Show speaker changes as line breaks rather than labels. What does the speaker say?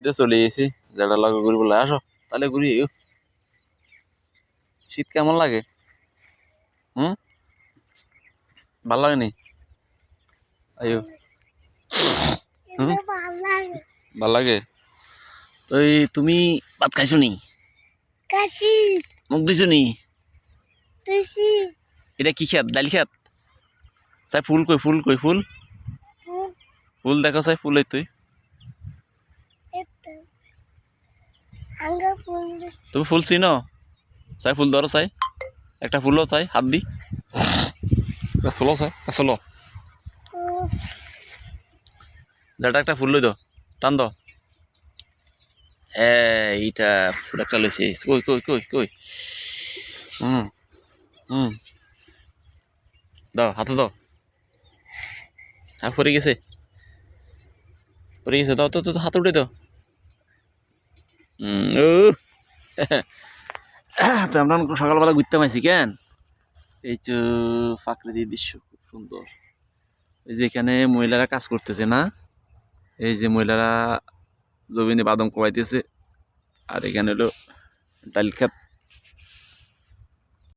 চলে এসেছি যেটা লাগে ঘুরি বলে আসো তাহলে ঘুরি শীত কেমন লাগে? হুম, ভাল লাগে নি? আয়ো হুম, ভাল লাগে। তো তুমি ভাত খাইছো নি? মুখ দিছো নি? এটা কি খেত? ডাল খেত? চাই ফুল কই ফুল কই ফুল ফুল দেখো চাই ফুল তুই তুমি ফুল চিনো? চাই ফুল ধরো চাই একটা ফুলও চাই হাত দি চলো চাই চলো যেটা একটা ফুল লই দাও টান দাও। হ্যাঁ এইটা ফুল একটা লইছে কই কই কই কই হুম হুম দাও হাতে দাও। হ্যাঁ পড়ে গেছে দাও তো তো হাতে উঠে দাও। ও তো আমরা সকালবেলা ঘুরতে পাইছি কেন? এই যে প্রাকৃতিক দৃশ্য খুব সুন্দর। এই যে এখানে মহিলারা কাজ করতেছে না, এই যে মহিলারা জমিনে বাদাম কোবাইতেছে আর এখানে হলো ডাল খেত।